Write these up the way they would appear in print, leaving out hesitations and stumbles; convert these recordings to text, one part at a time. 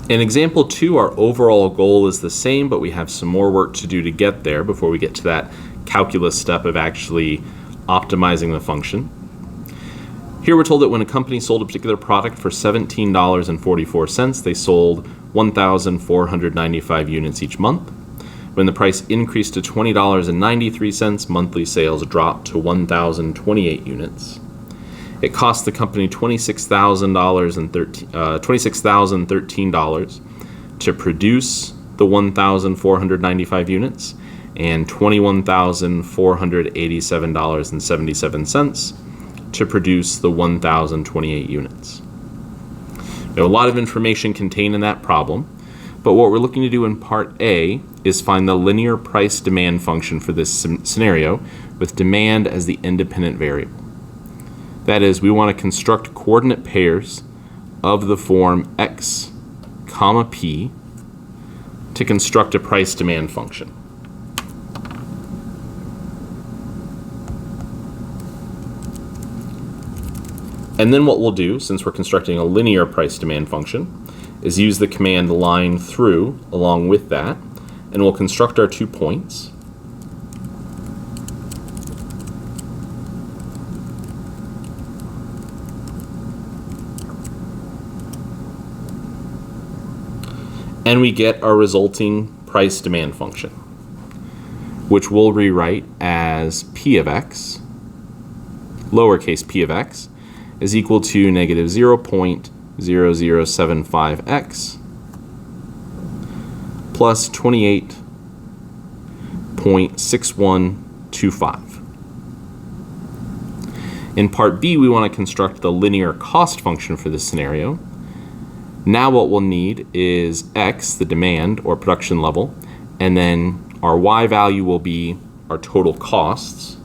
In example 2, our overall goal is the same, but we have some more work to do to get there before we get to that calculus step of actually optimizing the function. Here we're told that when a company sold a particular product for $17.44, they sold 1,495 units each month. When the price increased to $20.93, monthly sales dropped to 1,028 units. It cost the company $26,013 to produce the 1,495 units and $21,487.77 to produce the 1,028 units. Now, a lot of information contained in that problem, but what we're looking to do in part A is find the linear price demand function for this scenario with demand as the independent variable. That is, we want to construct coordinate pairs of the form x, comma p to construct a price demand function. And then what we'll do, since we're constructing a linear price demand function, is use the command line through along with that, and we'll construct our 2 points. And we get our resulting price demand function, which we'll rewrite as p of x, lowercase p of x, is equal to negative 0.0075x plus 28.6125. In part B, we want to construct the linear cost function for this scenario. Now what we'll need is x, the demand or production level, and then our y value will be our total costs.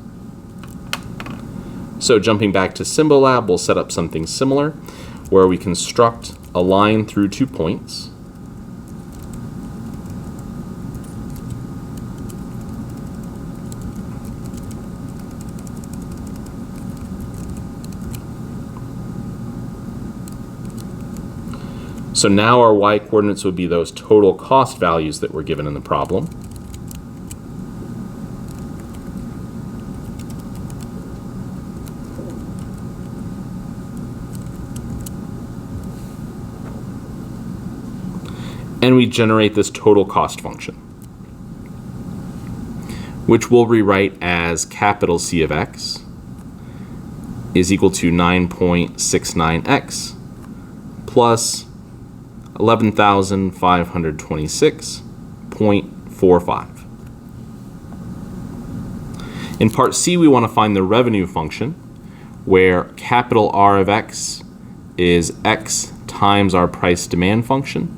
So jumping back to Symbolab, we'll set up something similar where we construct a line through 2 points. So now our y coordinates would be those total cost values that were given in the problem. And we generate this total cost function, which we'll rewrite as capital C of x is equal to 9.69x plus 11,526.45. In part C, we want to find the revenue function, where capital R of x is x times our price demand function.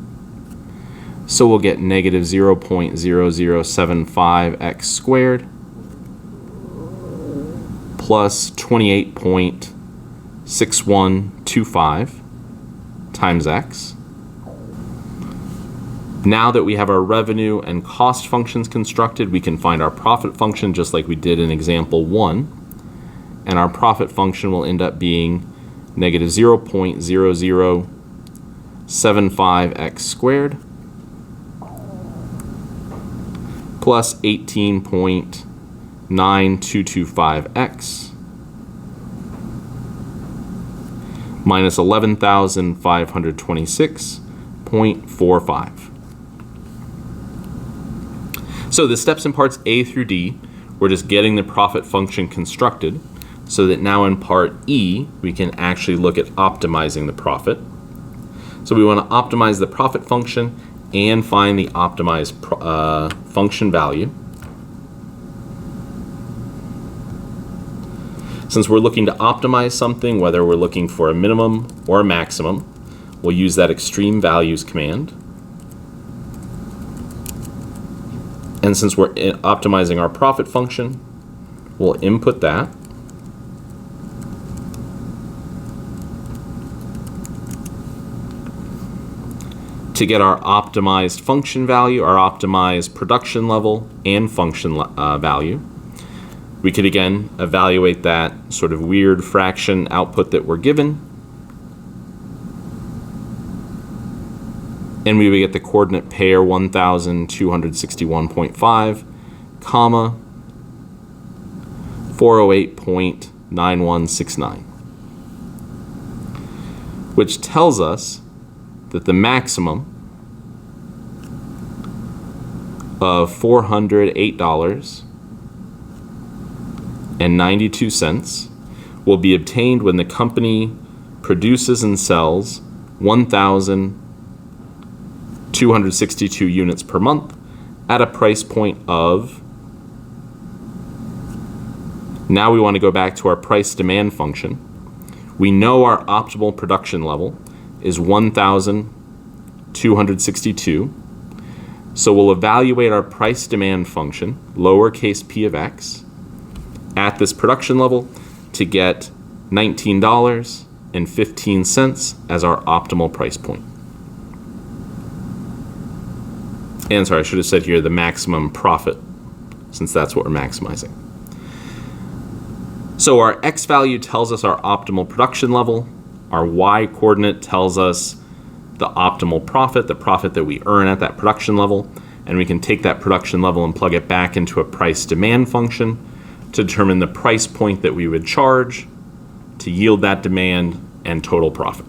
So we'll get negative 0.0075x squared plus 28.6125 times x. Now that we have our revenue and cost functions constructed, we can find our profit function just like we did in example 1. And our profit function will end up being negative 0.0075x squared plus 18.9225x minus 11,526.45. So the steps in parts A through D, we're just getting the profit function constructed so that now in part E, we can actually look at optimizing the profit. So we want to optimize the profit function and find the optimized function value. Since we're looking to optimize something, whether we're looking for a minimum or a maximum, we'll use that extreme values command. And since we're optimizing our profit function, we'll input that. To get our optimized function value, our optimized production level, and function value, we could again evaluate that sort of weird fraction output that we're given. and we would get the coordinate pair 1261.5, comma, 408.9169, which tells us that the maximum of $408.92 will be obtained when the company produces and sells 1,262 units per month at a price point of, now we want to go back to our price demand function. We know our optimal production level is 1,262. So we'll evaluate our price demand function, lowercase p of x, at this production level to get $19.15 as our optimal price point. And sorry, I should have said here the maximum profit, since that's what we're maximizing. So our x value tells us our optimal production level. Our y coordinate tells us the optimal profit, the profit that we earn at that production level. And we can take that production level and plug it back into a price demand function to determine the price point that we would charge to yield that demand and total profit.